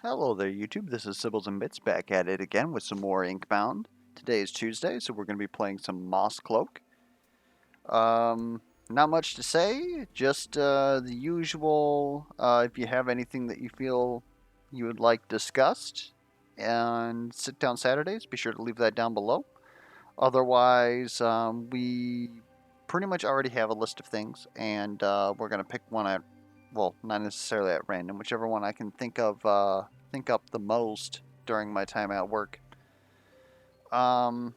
Hello there, YouTube. This is Sibbles and Bits back at it again with some more Inkbound. Today is Tuesday, so we're going to be playing some Mosscloak. Not much to say, just the usual. If you have anything that you feel you would like discussed, and sit down Saturdays, be sure to leave that down below. Otherwise, we pretty much already have a list of things, and we're going to pick one at, well, not necessarily at random, whichever one I can think of, think up the most during my time at work. Um,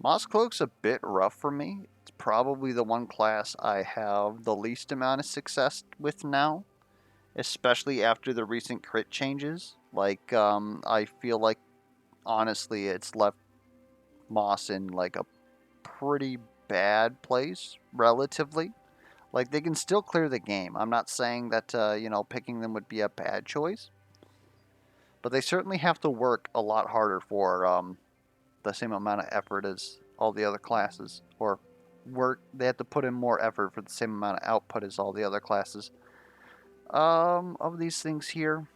Mosscloak's a bit rough for me. It's probably the one class I have the least amount of success with now, especially after the recent crit changes. I feel like, honestly, it's left Moss in, like, a pretty bad place, relatively. Like, they can still clear the game. I'm not saying that, picking them would be a bad choice. But they certainly have to work a lot harder for the same amount of effort as all the other classes. Or they have to put in more effort for the same amount of output as all the other classes. Of these things here,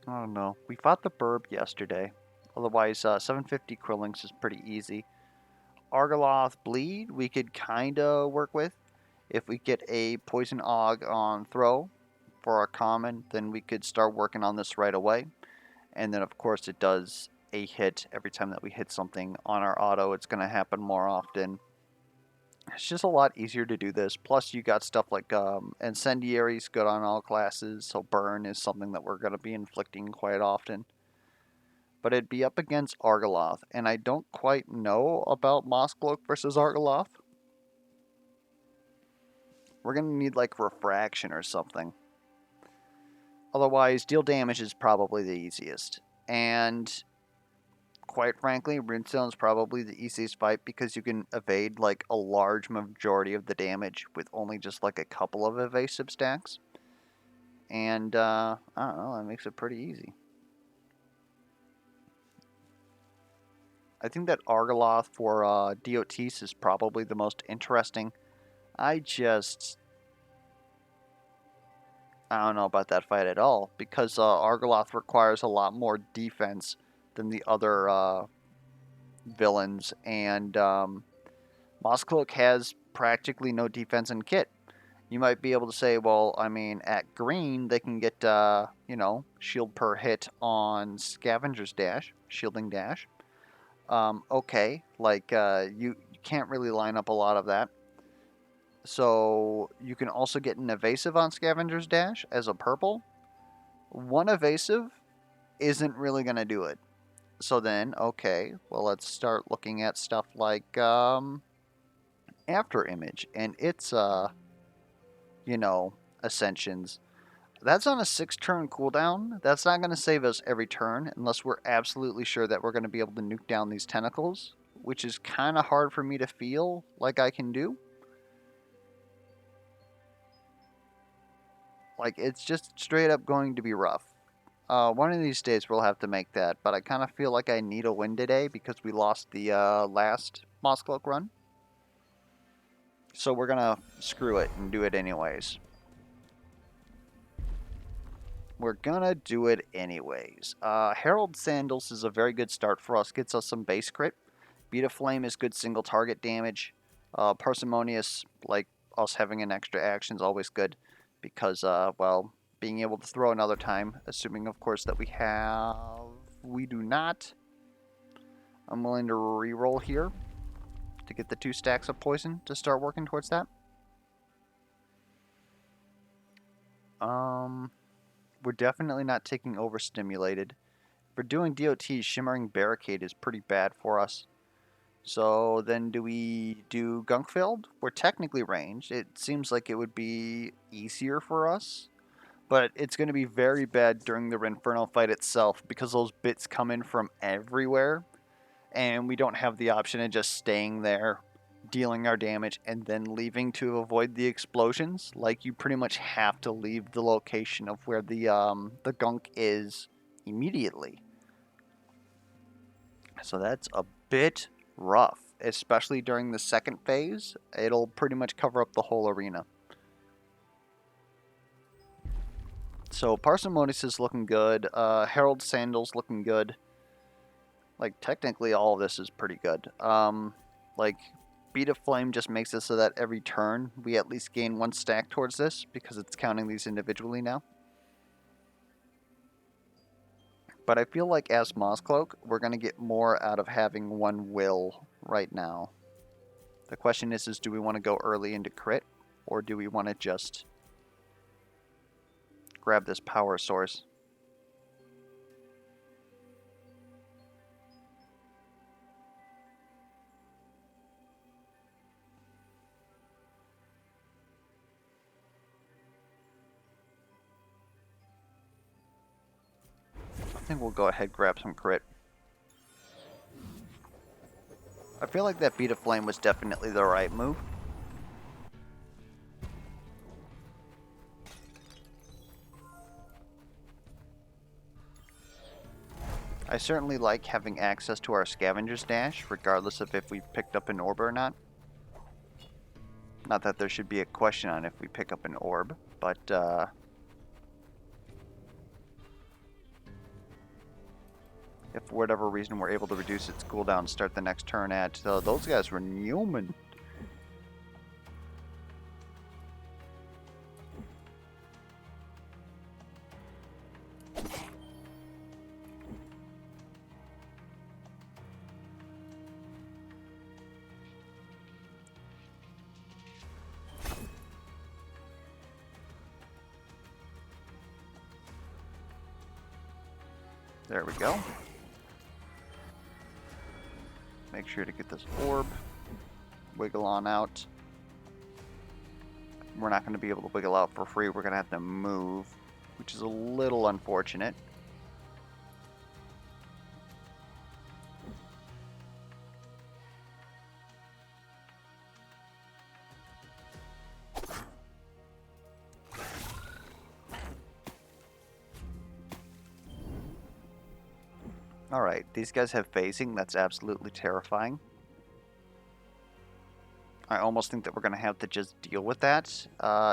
I don't know. We fought the Burb yesterday. Otherwise, 750 Krillings is pretty easy. Argoloth Bleed we could kinda work with. If we get a Poison Og on throw for our common, then we could start working on this right away. And then of course it does a hit every time that we hit something on our auto. It's going to happen more often. It's just a lot easier to do this. Plus you got stuff like Incendiary's good on all classes, so Burn is something that we're going to be inflicting quite often. But it'd be up against Argoloth, and I don't quite know about Mosscloak versus Argoloth. We're going to need like Refraction or something. Otherwise, deal damage is probably the easiest. And quite frankly, Runestone is probably the easiest fight because you can evade like a large majority of the damage with only just like a couple of evasive stacks. And I don't know, that makes it pretty easy. I think that Argoloth for DOTs is probably the most interesting. I don't know about that fight at all because Argoloth requires a lot more defense than the other villains, and Mosscloak has practically no defense in kit. You might be able to say, well, I mean, at green, they can get, shield per hit on Scavenger's Dash, Shielding Dash. Okay, like, you can't really line up a lot of that. So, you can also get an evasive on Scavenger's Dash as a purple. One evasive isn't really going to do it. So then, okay, well, let's start looking at stuff like, After Image, and its, ascensions. That's on a 6-turn cooldown. That's not going to save us every turn unless we're absolutely sure that we're going to be able to nuke down these tentacles, which is kind of hard for me to feel like I can do. Like, it's just straight up going to be rough. One of these days we'll have to make that, but I kind of feel like I need a win today because we lost the last Mosscloak run. So we're going to screw it and do it anyways. We're gonna do it anyways. Herald Sandals is a very good start for us. Gets us some base crit. Beat of Flame is good single target damage. Parsimonious, like us having an extra action, is always good because, well, being able to throw another time, assuming of course that we have. We do not. I'm willing to reroll here to get the 2 stacks of poison to start working towards that. We're definitely not taking overstimulated. For doing DOT, Shimmering Barricade is pretty bad for us. So then do we do Gunkfield? We're technically ranged. It seems like it would be easier for us. But it's going to be very bad during the Renferno fight itself because those bits come in from everywhere. And we don't have the option of just staying there, dealing our damage, and then leaving to avoid the explosions. Like, you pretty much have to leave the location of where the gunk is immediately. So that's a bit rough, especially during the second phase. It'll pretty much cover up the whole arena. So Parsimonious is looking good. Herald Sandals looking good. Like, technically all of this is pretty good. Like, Beat of Flame just makes it so that every turn we at least gain 1 stack towards this, because it's counting these individually now. But I feel like as Mosscloak, we're going to get more out of having 1 will right now. The question is do we want to go early into crit, or do we want to just grab this power source? I think we'll go ahead and grab some crit. I feel like that Beat of Flame was definitely the right move. I certainly like having access to our Scavenger's Dash, regardless of if we've picked up an orb or not. Not that there should be a question on if we pick up an orb, but if for whatever reason we're able to reduce its cooldown and start the next turn at those guys were Newman. There we go. Make sure to get this orb. Wiggle on out. We're not going to be able to wiggle out for free. We're going to have to move, which is a little unfortunate. Alright, these guys have phasing. That's absolutely terrifying. I almost think that we're going to have to just deal with that.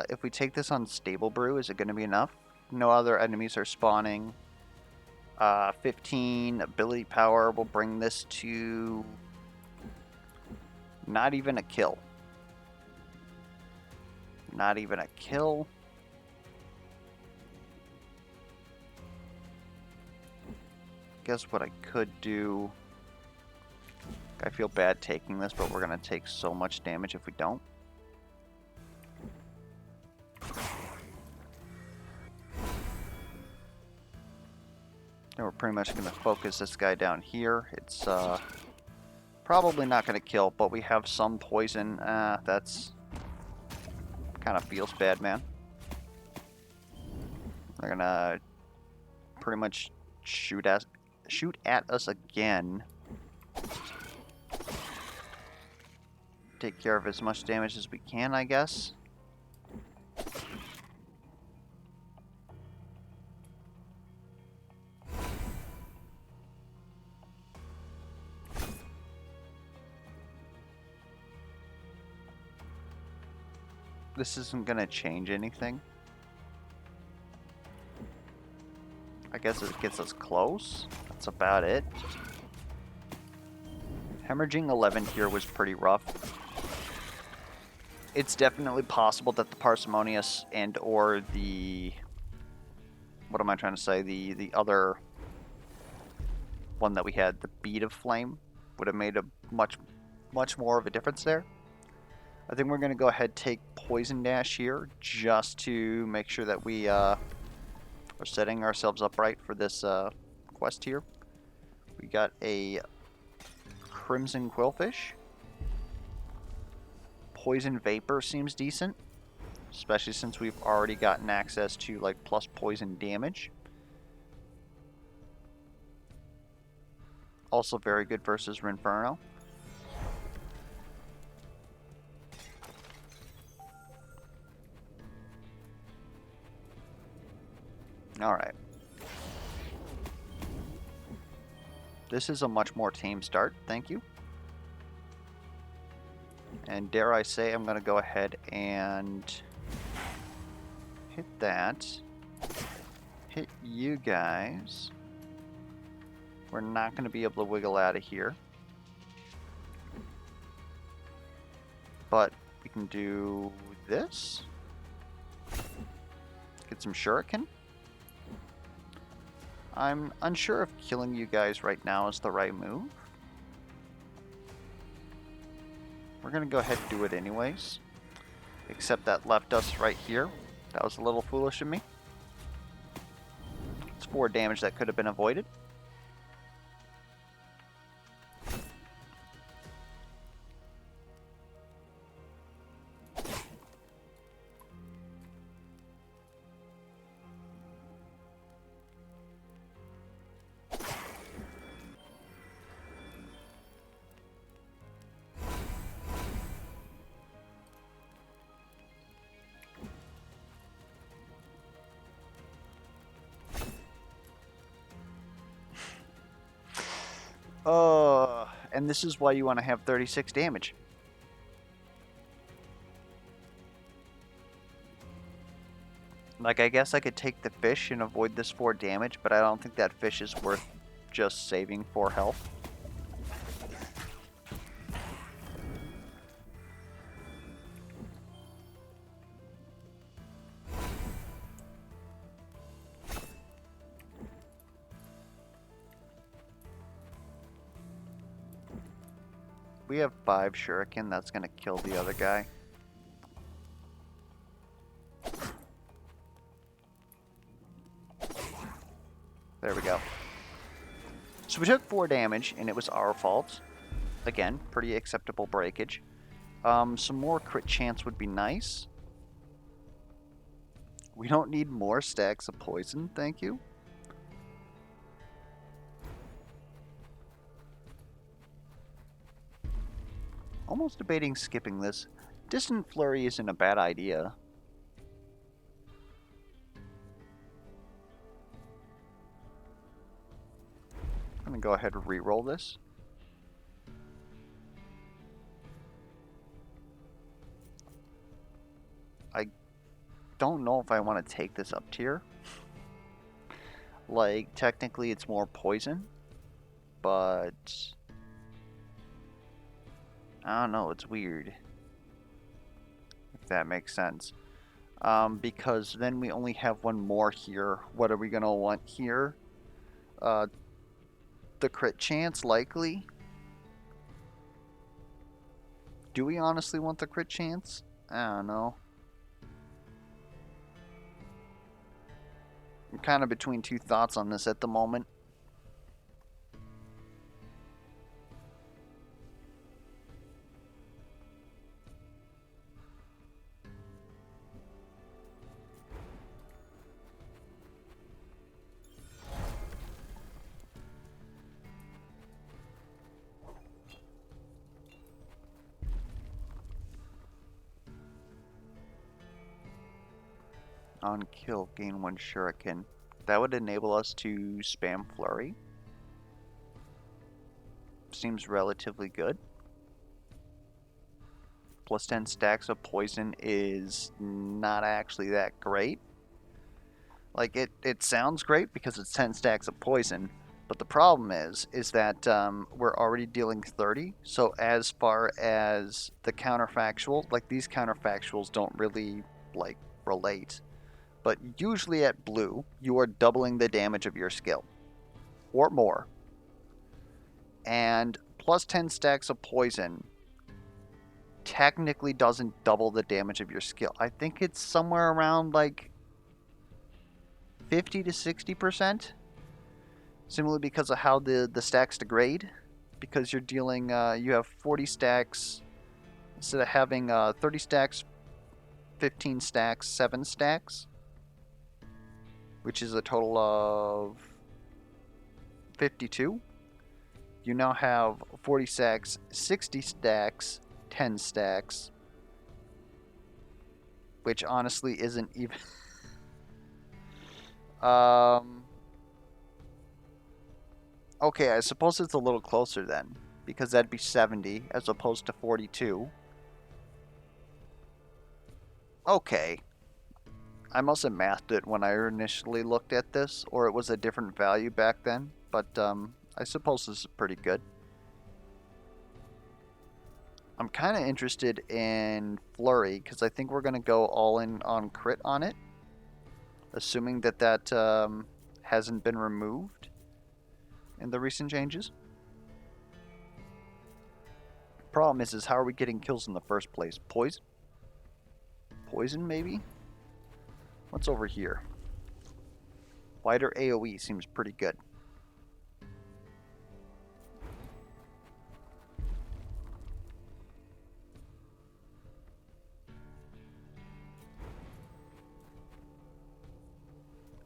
If we take this on Stable Brew, is it going to be enough? No other enemies are spawning. 15 ability power will bring this to not even a kill. Not even a kill. Guess what I could do. I feel bad taking this, but we're going to take so much damage if we don't. And we're pretty much going to focus this guy down here. It's probably not going to kill, but we have some poison. That's kind of feels bad, man. They're going to pretty much shoot at us again. Take care of as much damage as we can, I guess. This isn't going to change anything. I guess it gets us close. That's about it. Hemorrhaging 11 here was pretty rough. It's definitely possible that the Parsimonious and or the... What am I trying to say? The other one that we had, the Beat of Flame, would have made a much more of a difference there. I think we're going to go ahead and take Poison Dash here just to make sure that we are setting ourselves up right for this quest here. We got a Crimson Quillfish. Poison Vapor seems decent, especially since we've already gotten access to like plus poison damage. Also very good versus Rinferno. Alright. This is a much more tame start, thank you. And dare I say, I'm going to go ahead and hit that. hit you guys. We're not going to be able to wiggle out of here. But we can do this. Get some shuriken. I'm unsure if killing you guys right now is the right move. We're going to go ahead and do it anyways. Except that left us right here. That was a little foolish of me. It's 4 damage that could have been avoided. And this is why you want to have 36 damage. Like, I guess I could take the fish and avoid this 4 damage, but I don't think that fish is worth just saving 4 health. We have 5 shuriken, that's going to kill the other guy. There we go. So we took 4 damage, and it was our fault. Again, pretty acceptable breakage. Some more crit chance would be nice. We don't need more stacks of poison, thank you. Almost debating skipping this. Distant Flurry isn't a bad idea. I'm going to go ahead and re-roll this. I don't know if I want to take this up tier. Like, technically it's more poison, but I don't know, it's weird. If that makes sense. Because then we only have one more here. What are we going to want here? The crit chance, likely. Do we honestly want the crit chance? I don't know. I'm kind of between 2 thoughts on this at the moment. On kill, gain 1 shuriken. That would enable us to spam flurry. Seems relatively good. Plus 10 stacks of poison is not actually that great. Like, it sounds great because it's 10 stacks of poison, but the problem is that we're already dealing 30. So as far as the counterfactual, like, these counterfactuals don't really, like, relate. But usually at blue, you are doubling the damage of your skill. Or more. And plus 10 stacks of poison technically doesn't double the damage of your skill. I think it's somewhere around like 50 to 60%. Simply because of how the stacks degrade. Because you're dealing, you have 40 stacks, instead of having 30 stacks, 15 stacks, 7 stacks. Which is a total of 52. You now have 40 stacks, 60 stacks, 10 stacks. Which honestly isn't even... Okay, I suppose it's a little closer then. Because that'd be 70 as opposed to 42. Okay. I must have mathed it when I initially looked at this, or it was a different value back then, but I suppose this is pretty good. I'm kind of interested in Flurry, because I think we're going to go all in on crit on it, assuming that that hasn't been removed in the recent changes. Problem is how are we getting kills in the first place? Poison? Poison, maybe? What's over here? Wider AoE seems pretty good.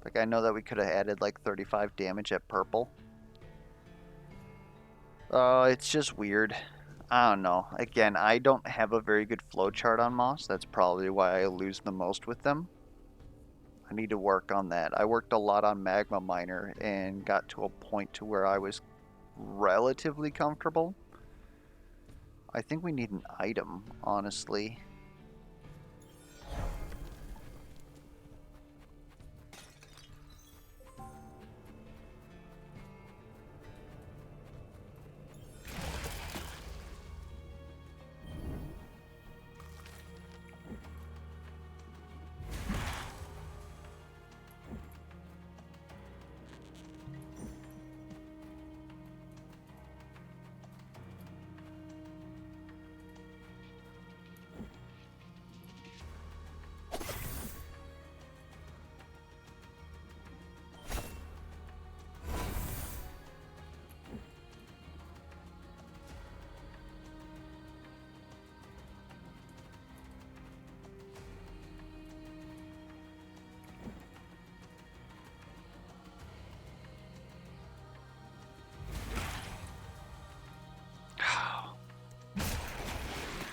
Like, I know that we could have added like 35 damage at purple. It's just weird. I don't know. Again, I don't have a very good flowchart on Moss. That's probably why I lose the most with them. I need to work on that. I worked a lot on Magma Miner and got to a point to where I was relatively comfortable. I think we need an item, honestly.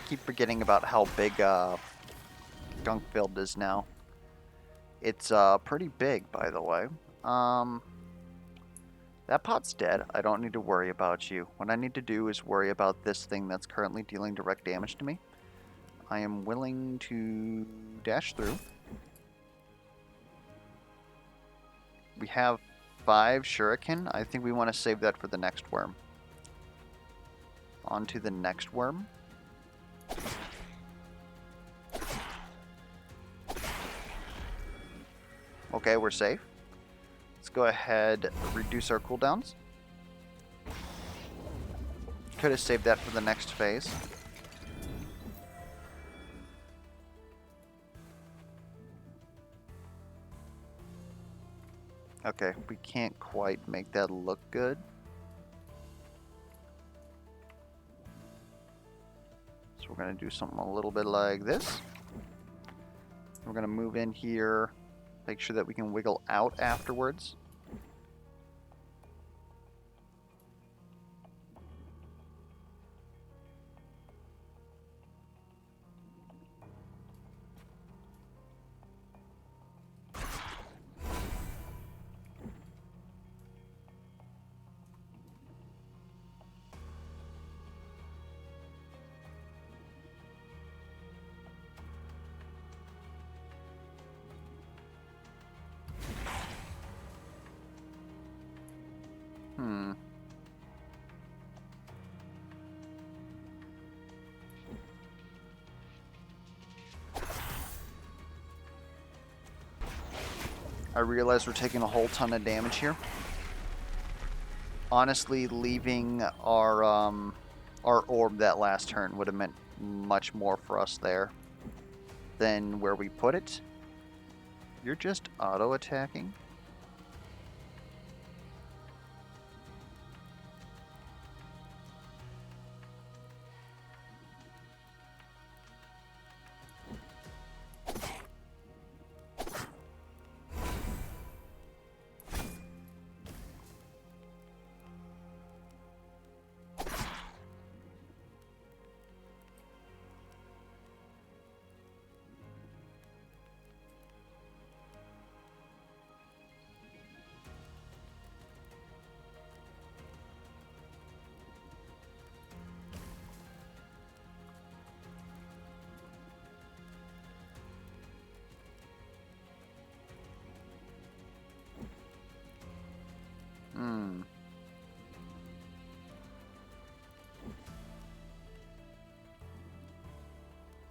Keep forgetting about how big Gunkfield is now. It's pretty big, by the way. That pot's dead. I don't need to worry about you. What I need to do is worry about this thing that's currently dealing direct damage to me. I am willing to dash through. We have 5 shuriken. I think we want to save that for the next worm. On to the next worm. Okay, we're safe. Let's go ahead and reduce our cooldowns. Could have saved that for the next phase. Okay, we can't quite make that look good. So we're going to do something a little bit like this. We're going to move in here, make sure that we can wiggle out afterwards. I realize we're taking a whole ton of damage here. Honestly, leaving our orb that last turn would have meant much more for us there than where we put it. You're just auto-attacking?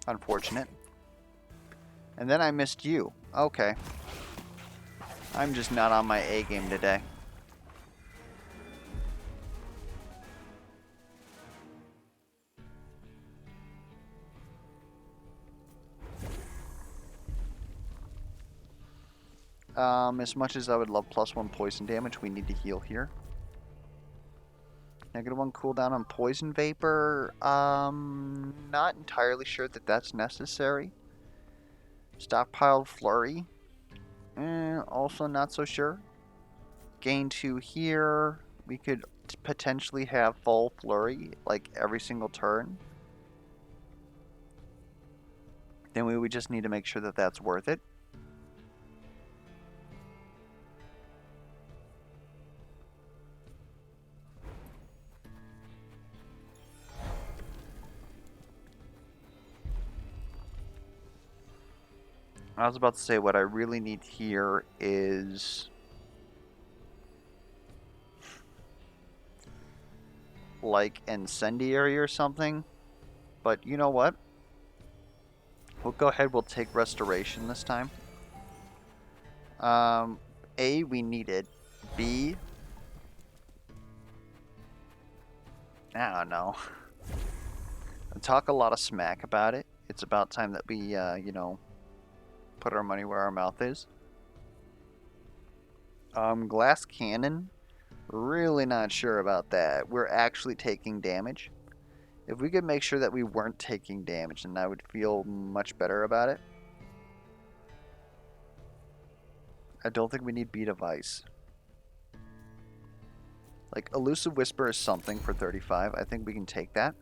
Unfortunate. And then I missed you. Okay. I'm just not on my A game today. As much as I would love +1 poison damage, we need to heal here. -1 cooldown on poison vapor. Not entirely sure that that's necessary. Stockpiled flurry. Also not so sure. Gain 2 here. We could potentially have full flurry like every single turn. Then we would just need to make sure that that's worth it. I was about to say what I really need here is like incendiary or something. But you know what? We'll go ahead, we'll take restoration this time. A, we need it. B, I don't know. I talk a lot of smack about it. It's about time that we, you know, put our money where our mouth is. Glass cannon. Really not sure about that. We're actually taking damage. If we could make sure that we weren't taking damage, then I would feel much better about it. I don't think we need Beat of Ice. Like, Elusive Whisper is something for 35. I think we can take that.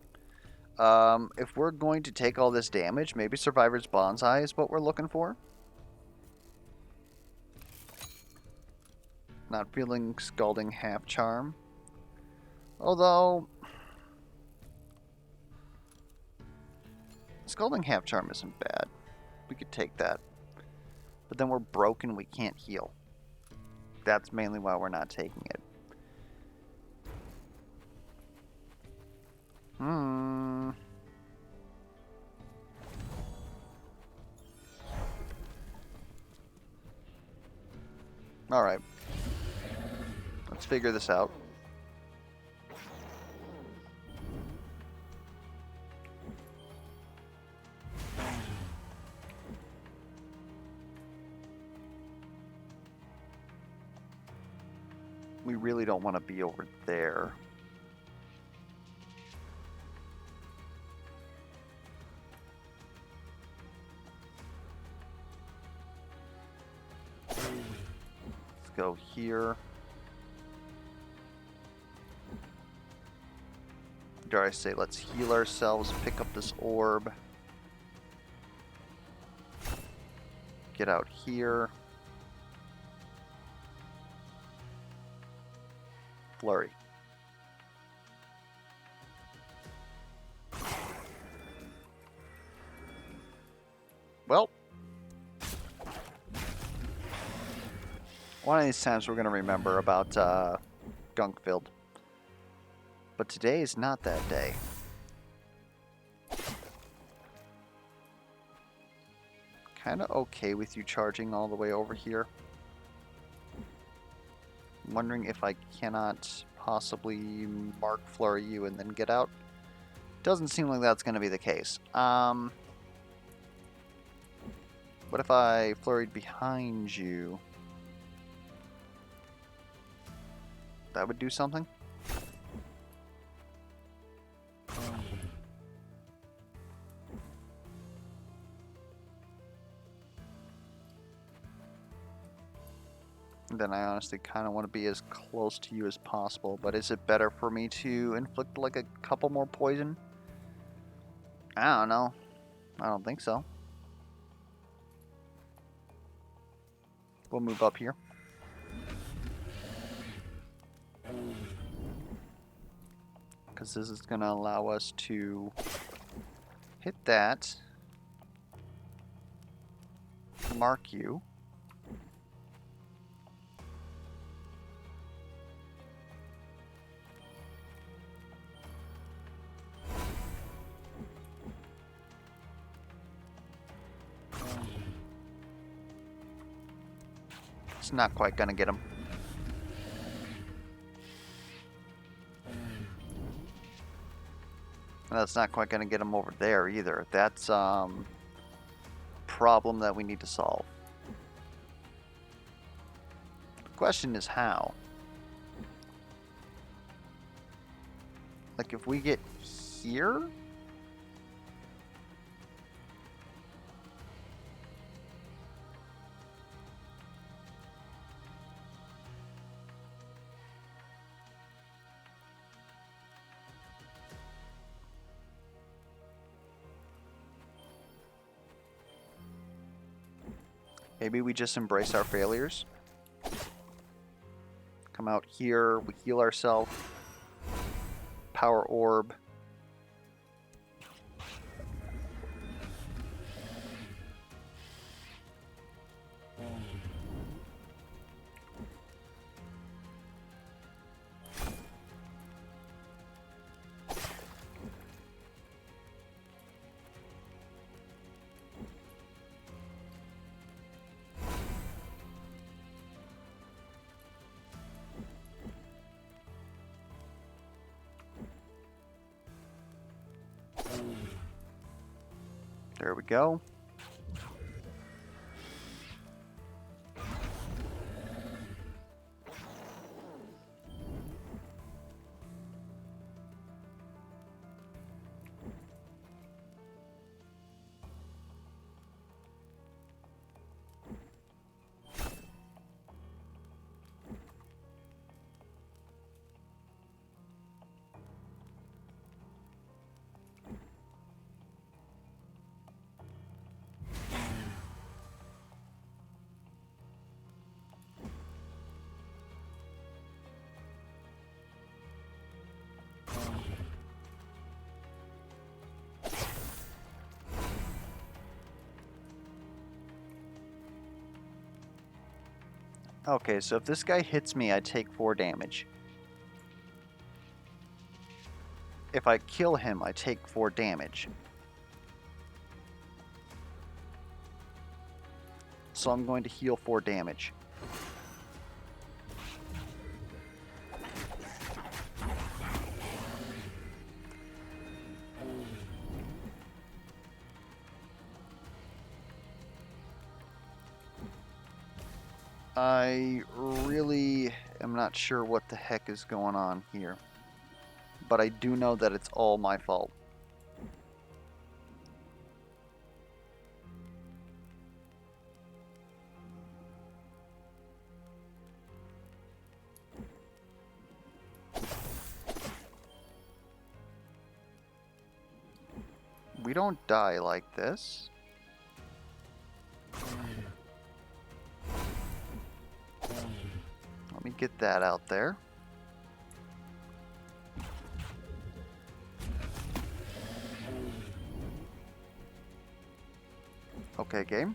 If we're going to take all this damage, maybe Survivor's Bonsai is what we're looking for. Not feeling Scalding Half Charm. Although, Scalding Half Charm isn't bad. We could take that. But then we're broken, we can't heal. That's mainly why we're not taking it. Alright. Let's figure this out. We really don't want to be over there. Let's go here. Dare I say, let's heal ourselves, pick up this orb. Get out here. Flurry. Well, one of these times we're going to remember about Gunkfield. But today is not that day. Kind of okay with you charging all the way over here. I'm wondering if I cannot possibly mark flurry you and then get out. Doesn't seem like that's going to be the case. What if I flurried behind you? That would do something? Then I honestly kind of want to be as close to you as possible, but is it better for me to inflict like a couple more poison? I don't know. I don't think so. We'll move up here. Because this is going to allow us to hit that, mark you. It's not quite gonna get him. That's not quite gonna get him over there either. That's problem that we need to solve. The question is how. Like if we get here? Maybe we just embrace our failures. Come out here, we heal ourselves. Power orb. There we go. Okay, so if this guy hits me, I take 4 damage. If I kill him, I take 4 damage. So I'm going to heal 4 damage. I really am not sure what the heck is going on here. But I do know that it's all my fault. We don't die like this. Let me get that out there. Okay, game.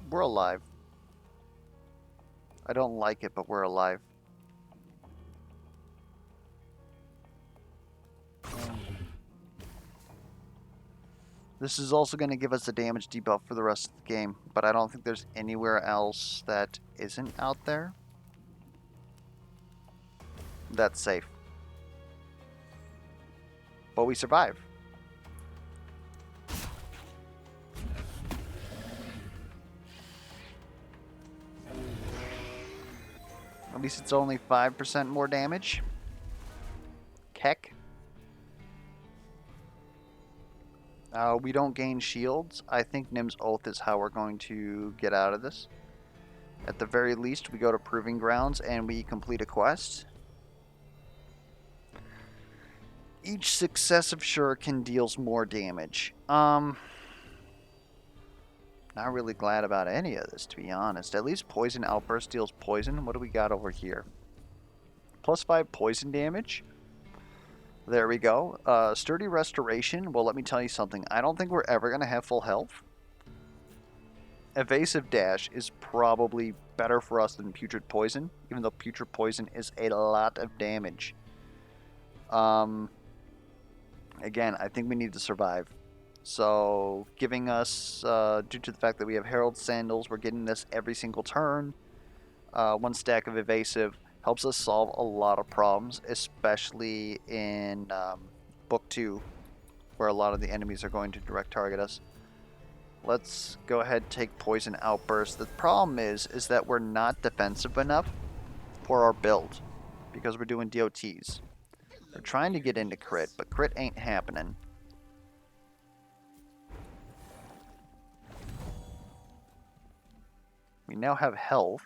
We're alive. I don't like it, but we're alive. This is also going to give us a damage debuff for the rest of the game, but I don't think there's anywhere else that isn't out there that's safe. But we survive. At least it's only 5% more damage. Keck. We don't gain shields. I think Nim's Oath is how we're going to get out of this. At the very least, we go to Proving Grounds and we complete a quest. Each successive shuriken deals more damage. Not really glad about any of this, to be honest. At least Poison Outburst deals poison. What do we got over here? +5 poison damage. There we go. Sturdy restoration. Well, let me tell you something. I don't think we're ever going to have full health. Evasive dash is probably better for us than putrid poison, even though putrid poison is a lot of damage. Again, I think we need to survive. So, giving us, due to the fact that we have Herald Sandals, we're getting this every single turn. 1 stack of evasive helps us solve a lot of problems, especially in Book 2, where a lot of the enemies are going to direct target us. Let's go ahead and take Poison Outburst. The problem is that we're not defensive enough for our build, because we're doing DOTs. We're trying to get into crit, but crit ain't happening. We now have health.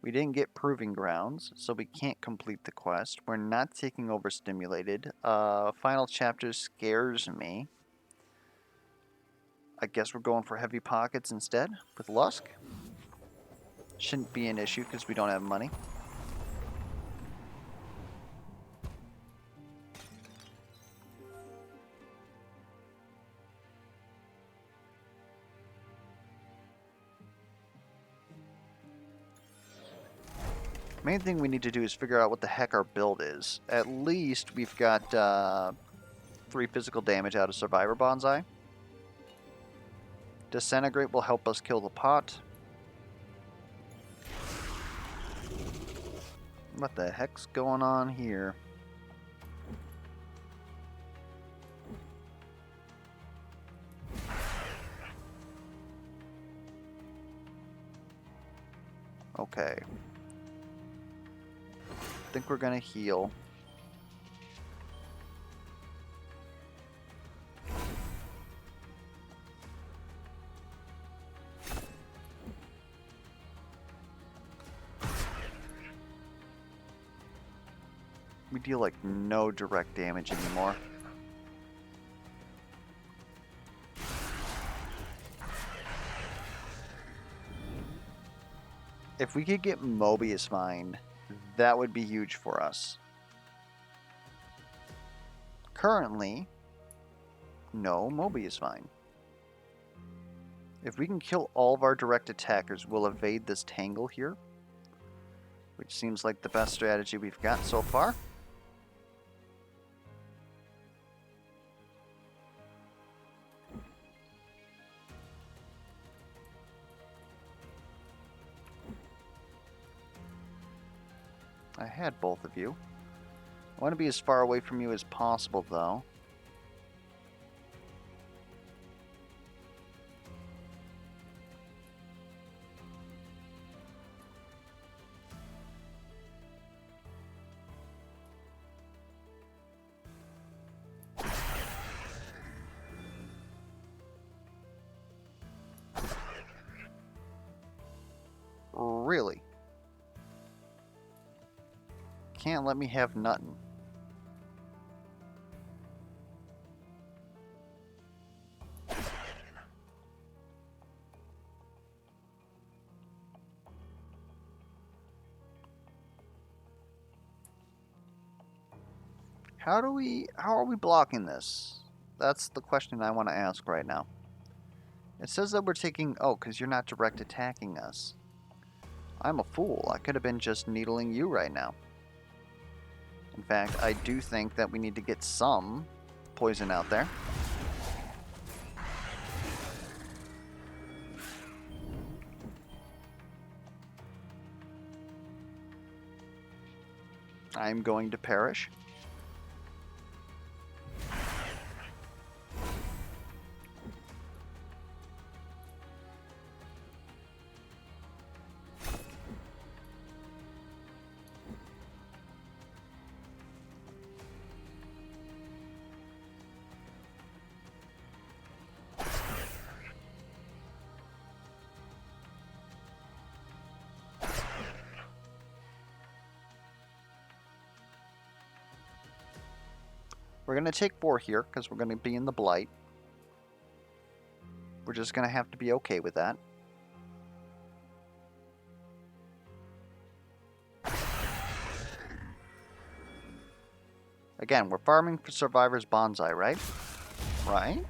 We didn't get Proving Grounds, so we can't complete the quest. We're not taking Overstimulated. Final Chapter scares me. I guess we're going for Heavy Pockets instead with Lusk. Shouldn't be an issue because we don't have money. Main thing we need to do is figure out what the heck our build is. At least we've got 3 physical damage out of Survivor Bonsai. Disintegrate will help us kill the pot. What the heck's going on here? Okay. I think we're gonna heal. We deal like no direct damage anymore. If we could get Mobius Mine, that would be huge for us. Currently, no Mobius Mine. If we can kill all of our direct attackers, we'll evade this tangle here, which seems like the best strategy we've got so far. I had both of you. I want to be as far away from you as possible, though. Really? Can't let me have nothing. How are we blocking this? That's the question I want to ask right now. It says that we're taking, oh, because you're not direct attacking us. I'm a fool. I could have been just needling you right now. In fact, I do think that we need to get some poison out there. I'm going to perish. We're going to take 4 here because we're going to be in the Blight. We're just going to have to be okay with that. again, we're farming for Survivor's Bonsai, right? Right?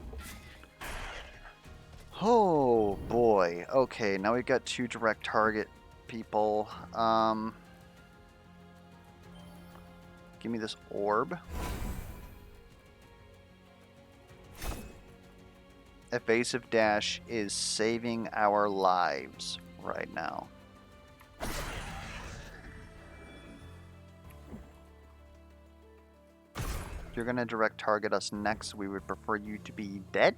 Oh, boy. Okay, now we've got 2 direct target people. Give me this orb. Evasive dash is saving our lives right now. If you're going to direct target us next, we would prefer you to be dead.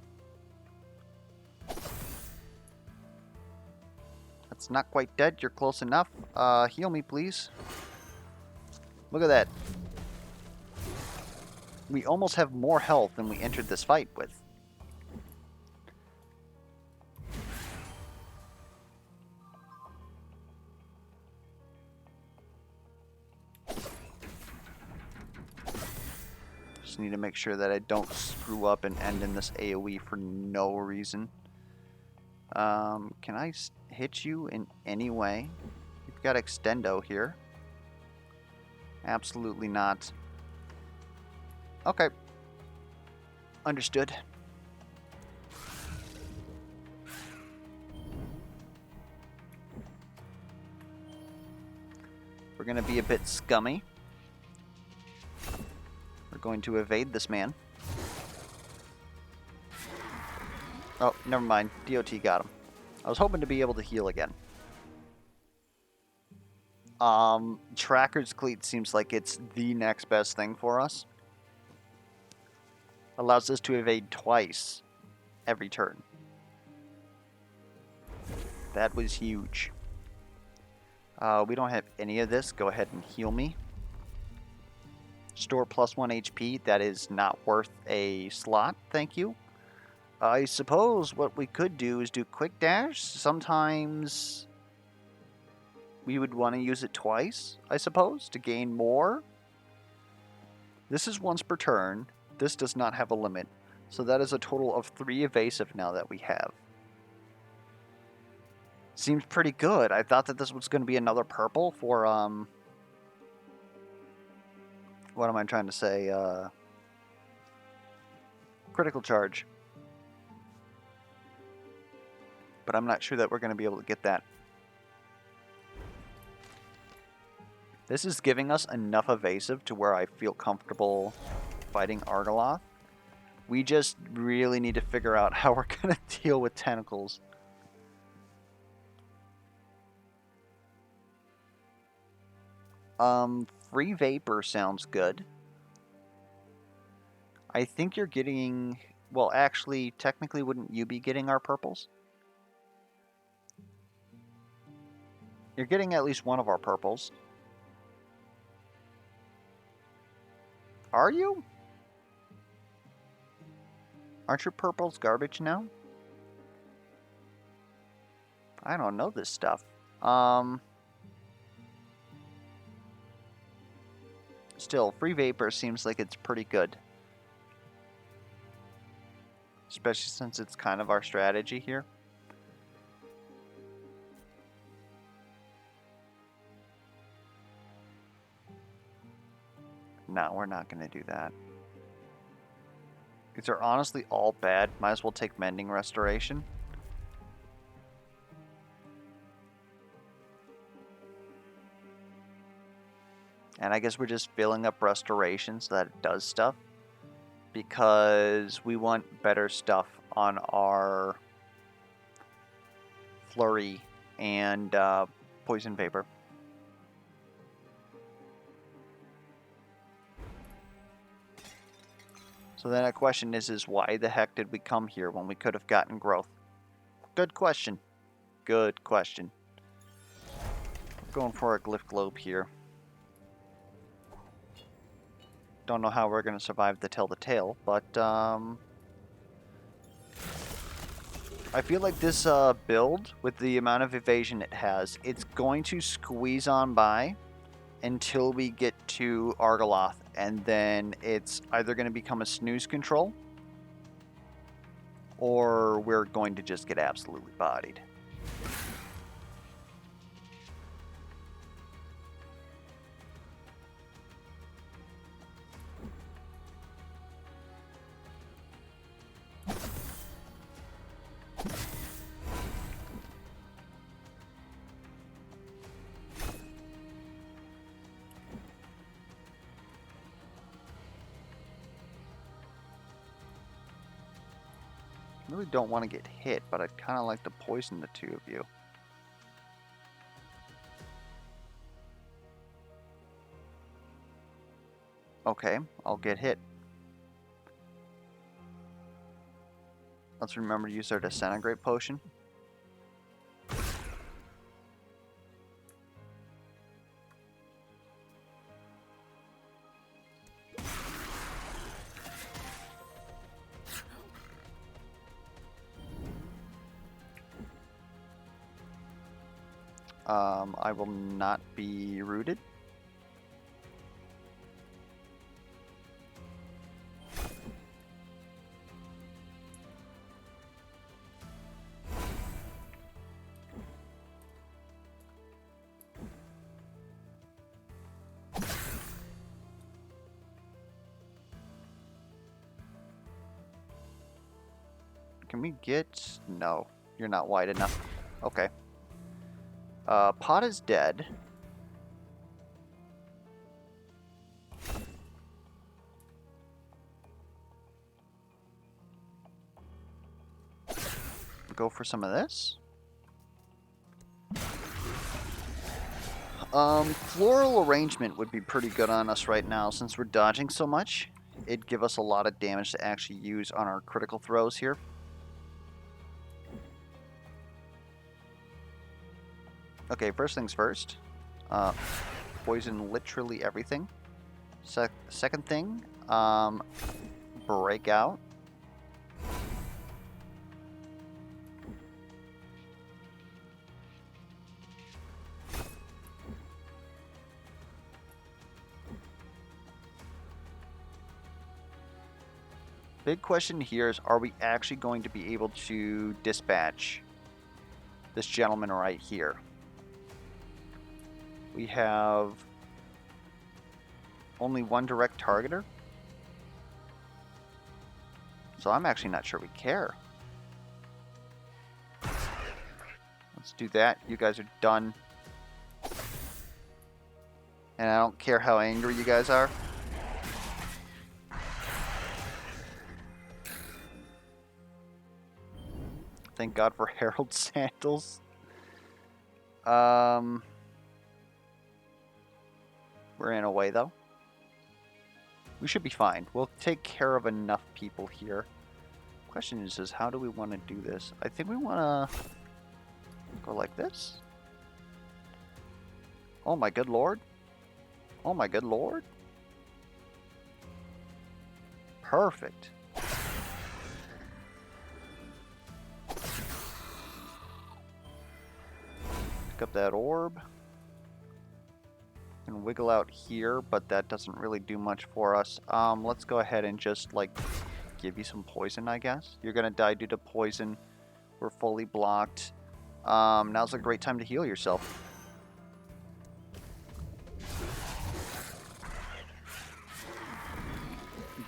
That's not quite dead. You're close enough. Heal me, please. Look at that. We almost have more health than we entered this fight with. Just need to make sure that I don't screw up and end in this AoE for no reason. Can I hit you in any way? You've got Extendo here. Absolutely not. Okay. Understood. We're going to be a bit scummy. We're going to evade this man. Oh, never mind. DOT got him. I was hoping to be able to heal again. Tracker's Cleat seems like it's the next best thing for us. Allows us to evade twice every turn. That was huge. We don't have any of this. Go ahead and heal me. Store +1 HP. That is not worth a slot. Thank you. I suppose what we could do is do Quick Dash. Sometimes we would want to use it twice, I suppose, to gain more. This is once per turn. This does not have a limit. So that is a total of 3 evasive now that we have. Seems pretty good. I thought that this was going to be another purple for, what am I trying to say? Critical charge. But I'm not sure that we're going to be able to get that. This is giving us enough evasive to where I feel comfortable fighting Argoloth. We just really need to figure out how we're going to deal with tentacles. Free Vapor sounds good. I think you're getting... Well, actually, technically, wouldn't you be getting our purples? You're getting at least one of our purples. Are you? Aren't your purples garbage now? I don't know this stuff. Still, Free Vapor seems like it's pretty good. Especially since it's kind of our strategy here. No, we're not going to do that. These are honestly all bad. Might as well take Mending Restoration. And I guess we're just filling up Restoration so that it does stuff. Because we want better stuff on our Flurry and Poison Vapor. So then the question is why the heck did we come here when we could have gotten growth? Good question. Good question. I'm going for a Glyph Globe here. Don't know how we're going to survive the Tell the Tale, but I feel like this build, with the amount of evasion it has, it's going to squeeze on by until we get to Argoloth, and then it's either going to become a snooze control, or we're going to just get absolutely bodied. Really don't want to get hit, but I'd kind of like to poison the two of you. Okay, I'll get hit. Let's remember to use our disintegrate potion. I will not be rooted. Can we get... No, you're not wide enough. Okay. Pot is dead. Go for some of this. Floral arrangement would be pretty good on us right now since we're dodging so much. It'd give us a lot of damage to actually use on our critical throws here. Okay, first things first. Poison literally everything. Second thing, break out. Big question here is, are we actually going to be able to dispatch this gentleman right here? We have only one direct targeter. So I'm actually not sure we care. Let's do that. You guys are done. And I don't care how angry you guys are. Thank God for Herald Sandals. We're in a way, though. We should be fine. We'll take care of enough people here. Question is how do we want to do this? I think we want to go like this. Oh my good lord. Oh my good lord. Perfect. Pick up that orb. And wiggle out here, but that doesn't really do much for us. Let's go ahead and just, like, give you some poison, I guess. You're gonna die due to poison. We're fully blocked. Now's a great time to heal yourself.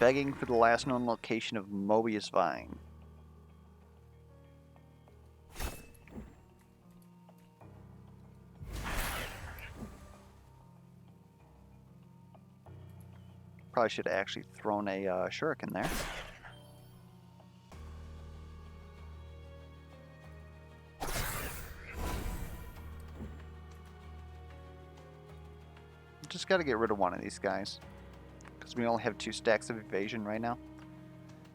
Begging for the last known location of Mobius Vine. Probably should have actually thrown a shuriken there. Just gotta get rid of one of these guys. Because we only have 2 stacks of evasion right now.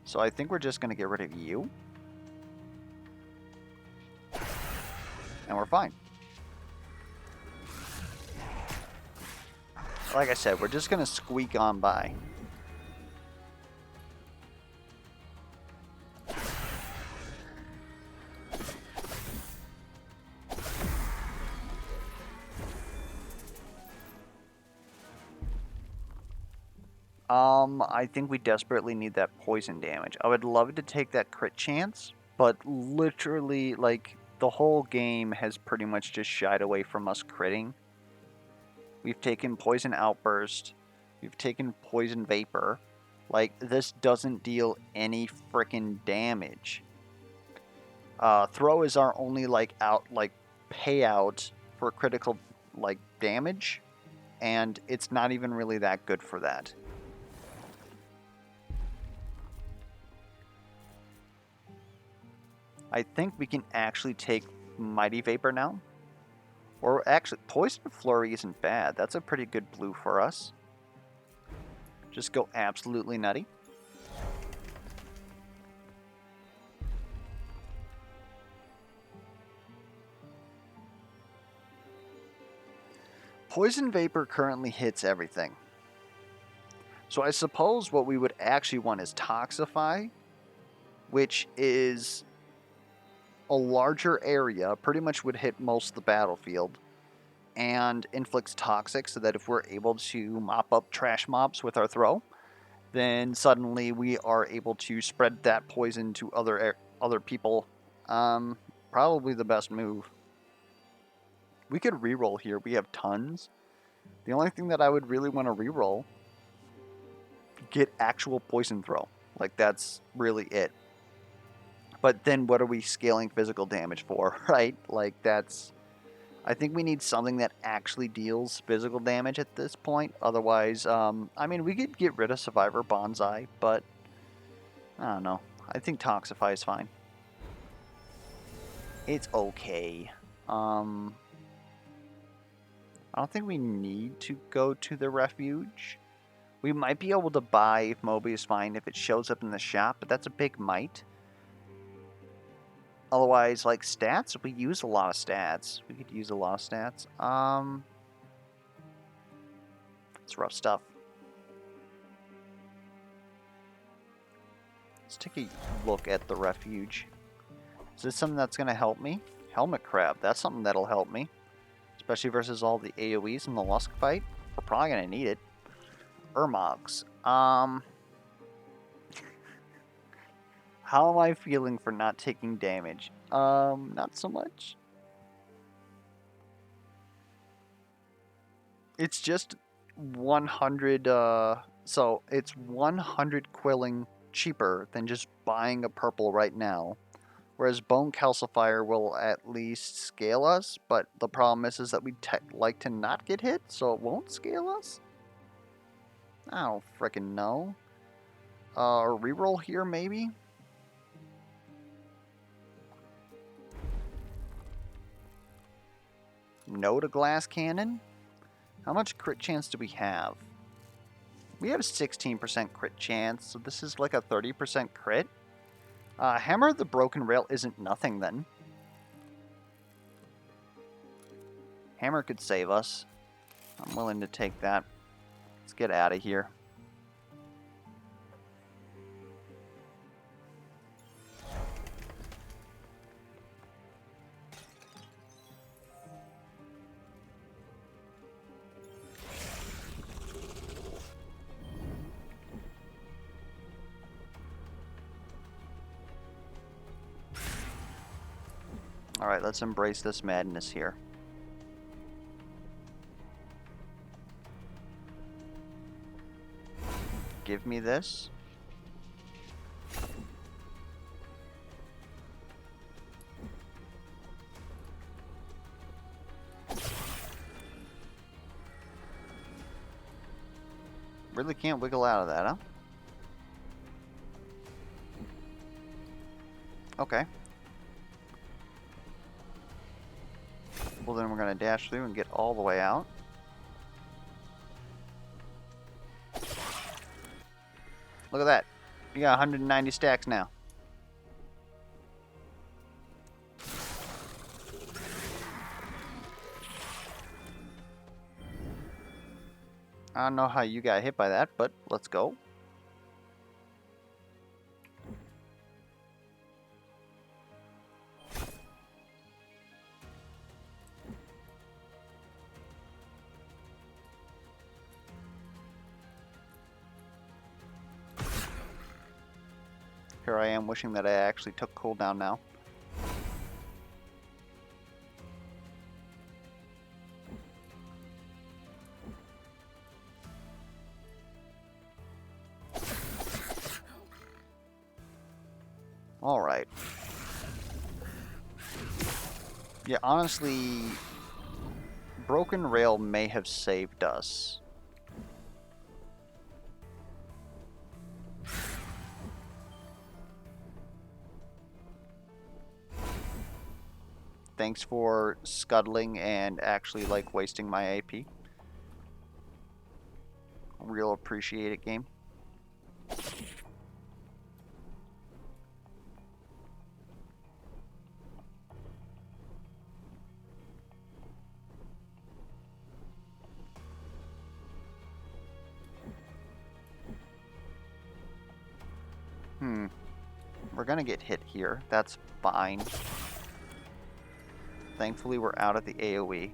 So I think we're just gonna get rid of you. And we're fine. Like I said, we're just gonna squeak on by. I think we desperately need that poison damage. I would love to take that crit chance, but literally, like, the whole game has pretty much just shied away from us critting. We've taken Poison Outburst. We've taken Poison Vapor. Like, this doesn't deal any frickin' damage. Throw is our only, like, payout for critical, like, damage. And it's not even really that good for that. I think we can actually take Mighty Vapor now. Or actually, Poison Flurry isn't bad. That's a pretty good blue for us. Just go absolutely nutty. Poison Vapor currently hits everything. So I suppose what we would actually want is Toxify, which is a larger area, pretty much would hit most of the battlefield, and inflicts Toxic so that if we're able to mop up trash mobs with our throw, then suddenly we are able to spread that poison to other people. Probably the best move. We could reroll here. We have tons. The only thing that I would really want to reroll, get actual poison throw. Like, that's really it. But then what are we scaling physical damage for, right? Like, that's... I think we need something that actually deals physical damage at this point. Otherwise, I mean, we could get rid of Survivor Bonsai, but I don't know. I think Toxify is fine. It's okay. I don't think we need to go to the refuge. We might be able to buy if Moby is fine if it shows up in the shop, but that's a big might. Otherwise, like stats, we use a lot of stats. We could use a lot of stats. It's rough stuff. Let's take a look at the refuge. Is this something that's going to help me? Helmet Crab, that's something that'll help me. Especially versus all the AoEs in the Lusk fight. We're probably going to need it. Urmogs. How am I feeling for not taking damage? Not so much. It's just 100, so it's 100 quilling cheaper than just buying a purple right now. Whereas Bone Calcifier will at least scale us, but the problem is that we like to not get hit, so it won't scale us? I don't frickin' know. A reroll here, maybe? No to Glass Cannon? How much crit chance do we have? We have a 16% crit chance, so this is like a 30% crit. Hammer of the Broken Rail isn't nothing then. Hammer could save us. I'm willing to take that. Let's get out of here. Alright, let's embrace this madness here. Give me this. Really can't wiggle out of that, huh? Okay. Well, then we're going to dash through and get all the way out. Look at that. You got 190 stacks now. I don't know how you got hit by that, but let's go. Here I am wishing that I actually took cooldown now. Alright. Yeah, honestly, Broken Rail may have saved us. Thanks for scuttling and actually, like, wasting my AP. Real appreciate it, game. We're gonna get hit here. That's fine. Thankfully, we're out of the AoE.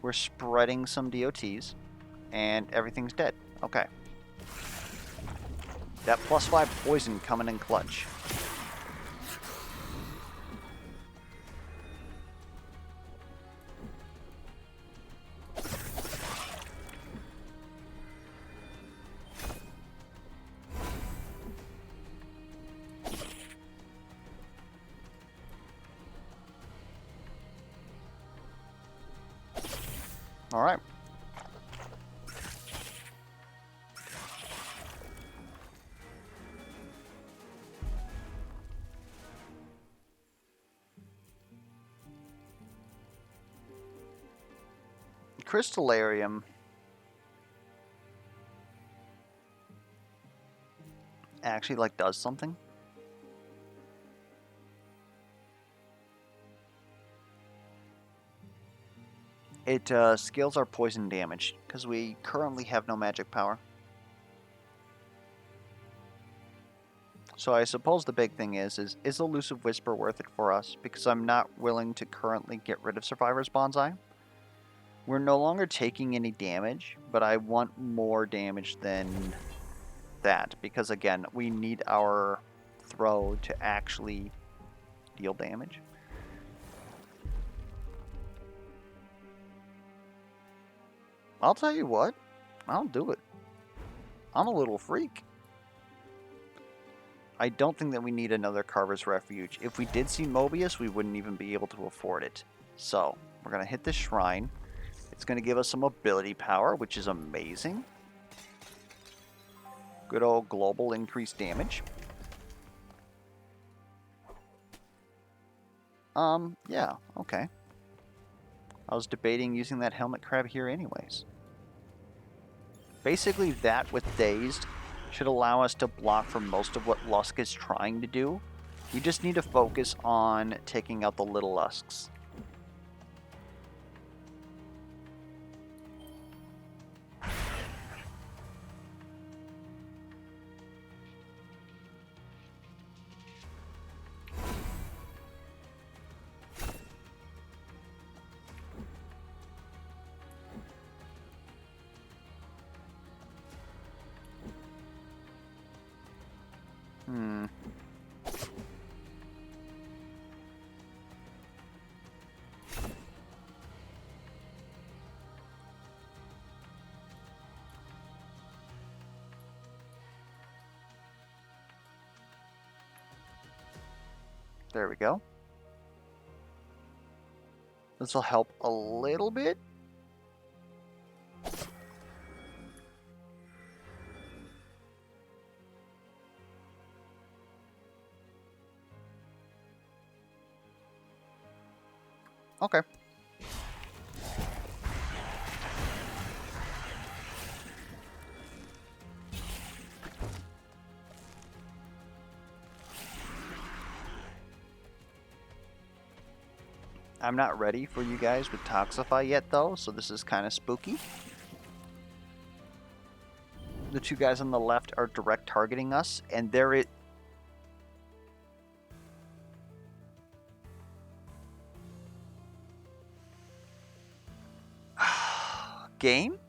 We're spreading some DOTs, and everything's dead. Okay. That +5 poison coming in clutch. All right. Crystallarium actually, like, does something. It scales our poison damage, because we currently have no magic power. So I suppose the big thing is Elusive Whisper worth it for us? Because I'm not willing to currently get rid of Survivor's Bonsai. We're no longer taking any damage, but I want more damage than that. Because again, we need our throw to actually deal damage. I'll tell you what, I'll do it. I'm a little freak. I don't think that we need another Carver's Refuge. If we did see Mobius, we wouldn't even be able to afford it. So, we're going to hit this shrine. It's going to give us some ability power, which is amazing. Good old global increased damage. Yeah, okay. I was debating using that Helmet Crab here anyways. Basically, that with Dazed should allow us to block for most of what Lusk is trying to do. We just need to focus on taking out the little Lusks. There we go. This will help a little bit. Okay. I'm not ready for you guys with Toxify yet, though, so this is kind of spooky. The two guys on the left are direct targeting us, and there it... Game?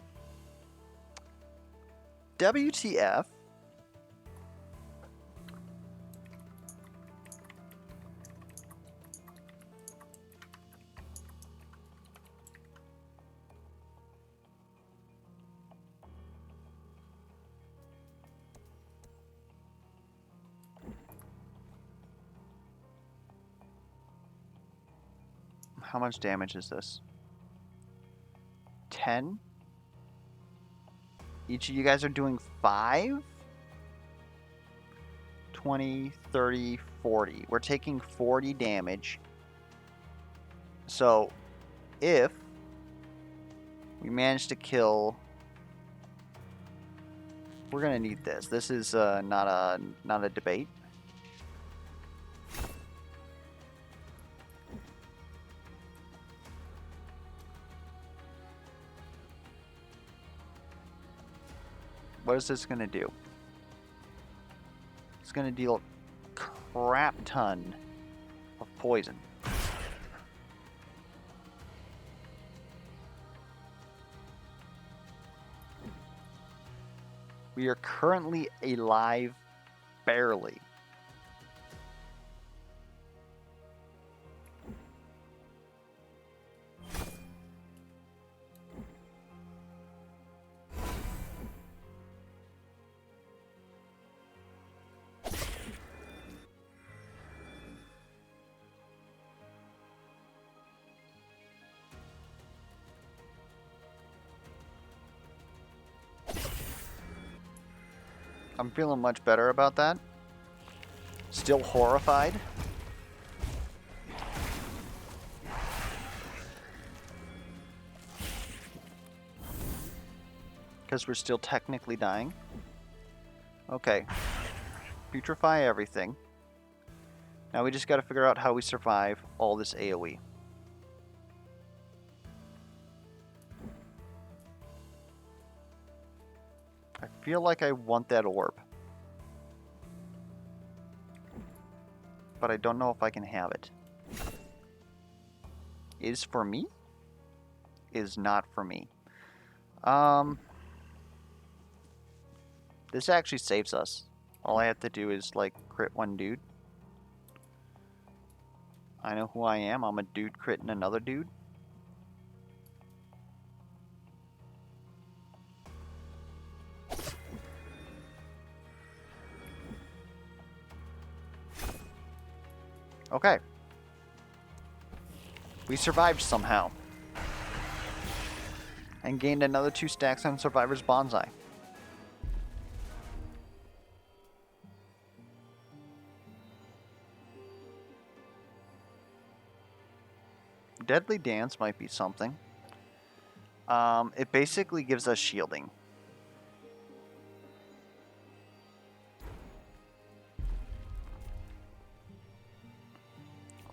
WTF? How much damage is this? 10? Each of you guys are doing 5? 20, 30, 40. We're taking 40 damage. So, if we manage to kill... We're gonna need this. This is not a debate. What is this gonna do? It's gonna deal a crap ton of poison. We are currently alive, barely. I'm feeling much better about that. Still horrified. Because we're still technically dying. Okay. Putrefy everything. Now we just gotta figure out how we survive all this AoE. I feel like I want that orb. But I don't know if I can have it. Is for me? Is not for me. This actually saves us. All I have to do is, like, crit one dude. I know who I am. I'm a dude critting another dude. Okay. We survived somehow. And gained another 2 stacks on Survivor's Bonsai. Deadly Dance might be something. It basically gives us shielding.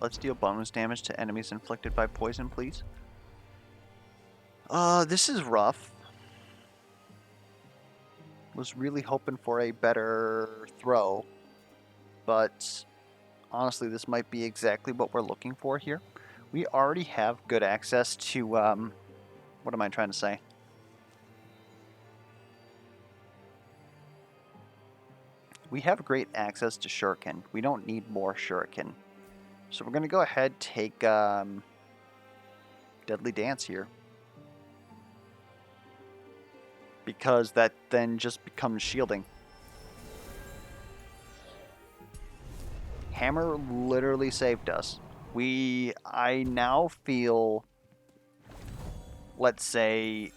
Let's deal bonus damage to enemies inflicted by poison, please. This is rough. Was really hoping for a better throw, but honestly, this might be exactly what we're looking for here. We already have good access to, what am I trying to say? We have great access to Shuriken. We don't need more Shuriken. So we're going to go ahead take Deadly Dance here. Because that then just becomes shielding. Hammer literally saved us. I now feel, let's say,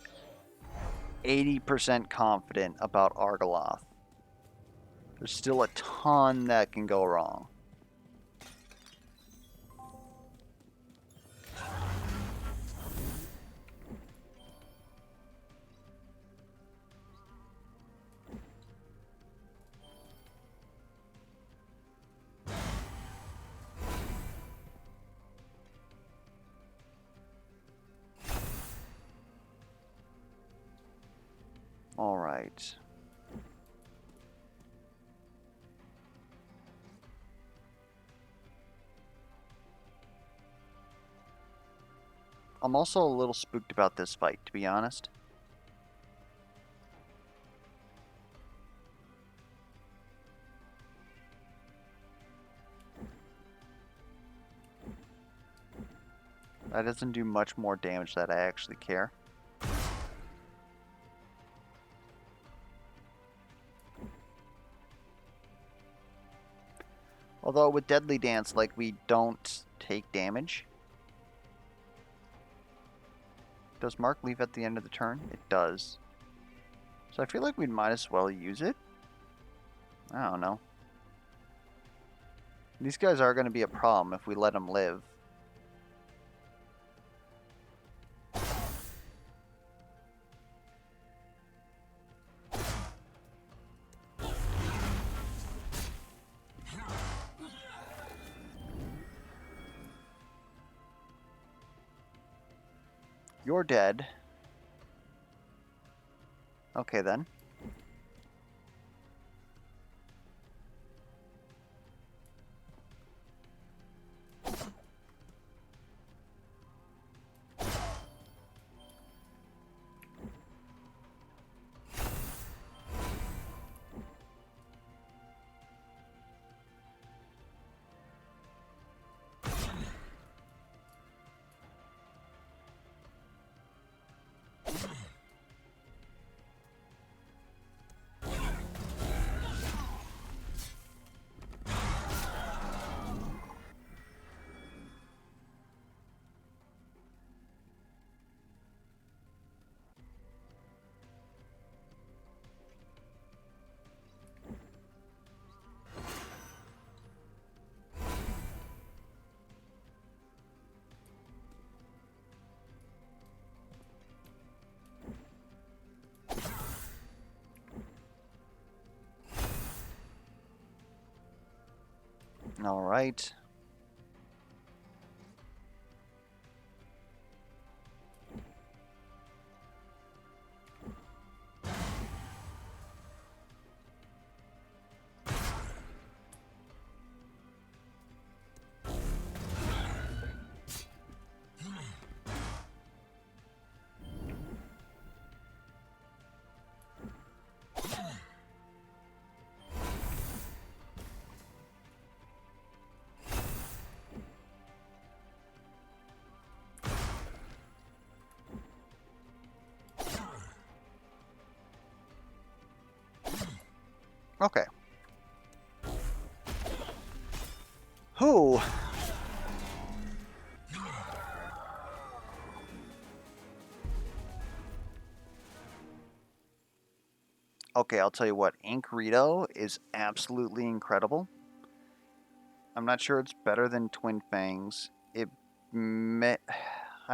80% confident about Argoloth. There's still a ton that can go wrong. All right. I'm also a little spooked about this fight, to be honest. That doesn't do much more damage that I actually care. Although with Deadly Dance, like, we don't take damage. Does Mark leave at the end of the turn? It does. So I feel like we might as well use it. I don't know. These guys are going to be a problem if we let them live. You're dead. Okay, then. All right. Okay. Who? Okay, I'll tell you what. Inkrito is absolutely incredible. I'm not sure it's better than Twin Fangs. I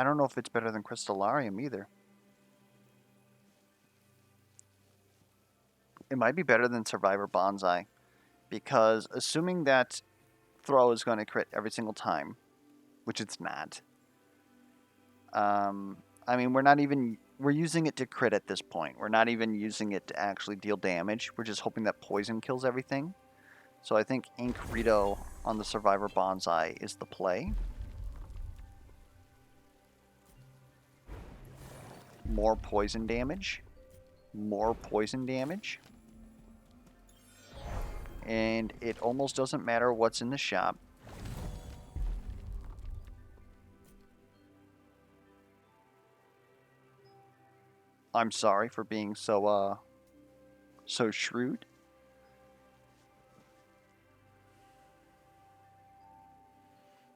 don't know if it's better than Crystallarium either. It might be better than Survivor Bonsai. Because assuming that throw is going to crit every single time, which it's not. I mean, we're using it to crit at this point. We're not even using it to actually deal damage. We're just hoping that poison kills everything. So I think Inkrito on the Survivor Bonsai is the play. More poison damage. More poison damage. And it almost doesn't matter what's in the shop. I'm sorry for being so shrewd.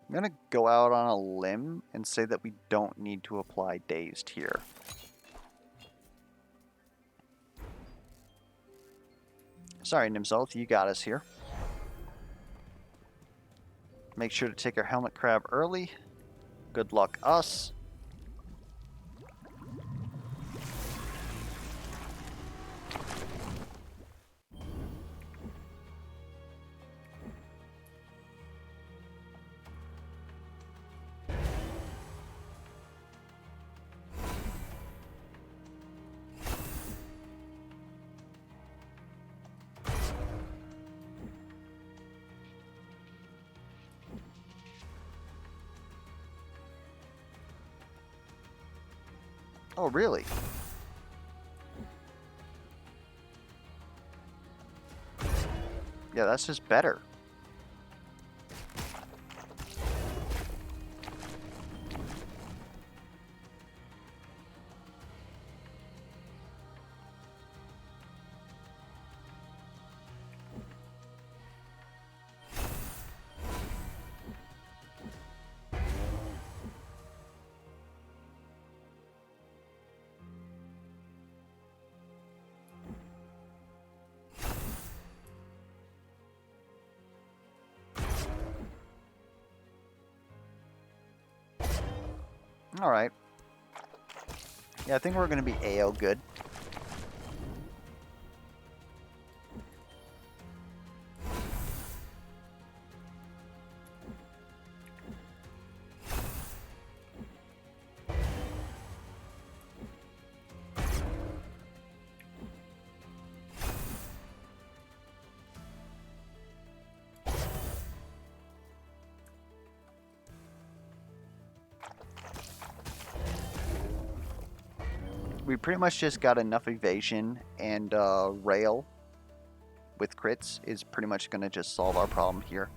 I'm going to go out on a limb and say that we don't need to apply Dazed here. Sorry, Nimzoth, you got us here. Make sure to take our Helmet Crab early. Good luck us. Oh, really? Yeah, that's just better. Alright. Yeah, I think we're going to be AO good. We pretty much just got enough evasion and rail with crits is pretty much going to just solve our problem here.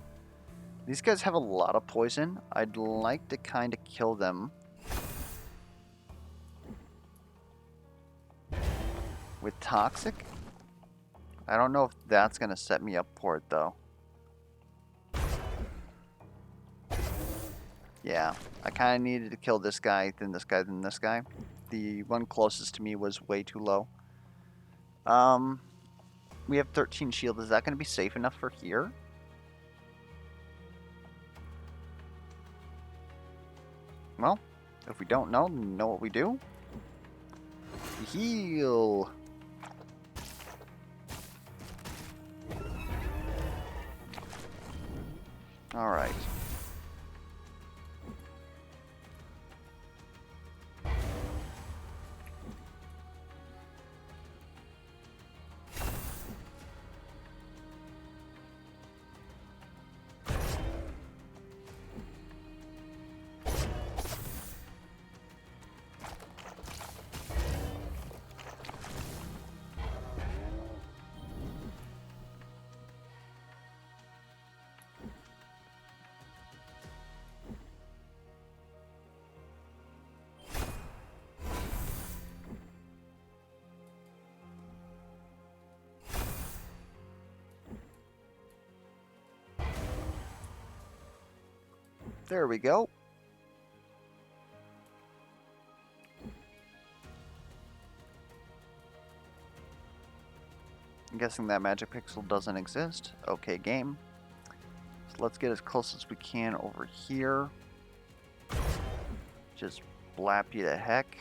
These guys have a lot of poison. I'd like to kind of kill them with toxic. I don't know if that's going to set me up for it though. Yeah, I kind of needed to kill this guy, then this guy, then this guy. The one closest to me was way too low. We have 13 shield. Is that going to be safe enough for here? Well, if we don't know what we do. Heal. All right. There we go. I'm guessing that magic pixel doesn't exist. Okay, game. So let's get as close as we can over here. Just blap you to heck.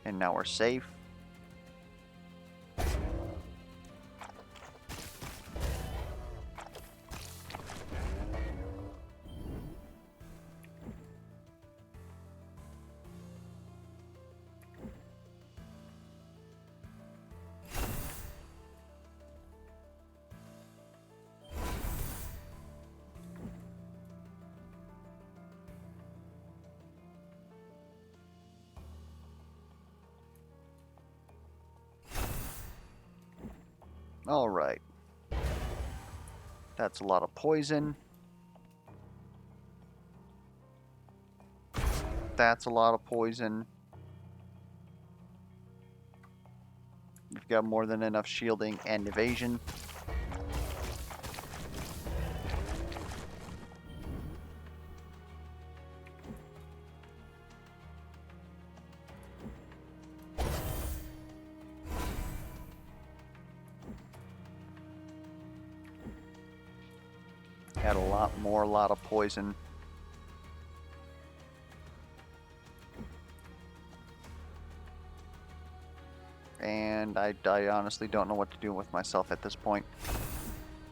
And now we're safe. Alright. That's a lot of poison. That's a lot of poison. We've got more than enough shielding and evasion. Had a lot of poison. And I honestly don't know what to do with myself at this point.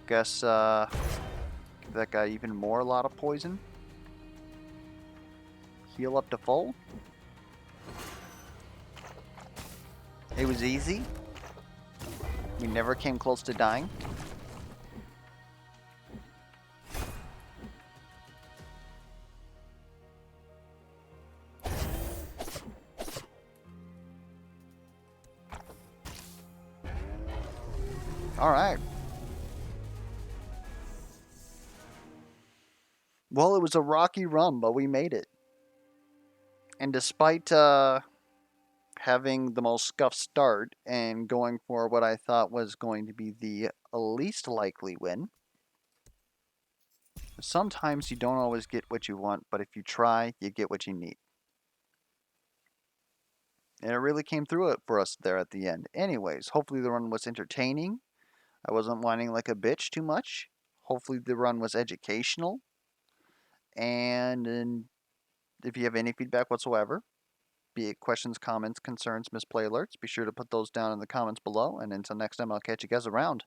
Guess, give that guy even more a lot of poison. Heal up to full. It was easy. We never came close to dying. Alright. Well, it was a rocky run, but we made it. And despite having the most scuffed start and going for what I thought was going to be the least likely win, sometimes you don't always get what you want, but if you try, you get what you need. And it really came through it for us there at the end. Anyways, hopefully the run was entertaining. I wasn't whining like a bitch too much. Hopefully the run was educational. And if you have any feedback whatsoever, be it questions, comments, concerns, misplay alerts, be sure to put those down in the comments below. And until next time, I'll catch you guys around.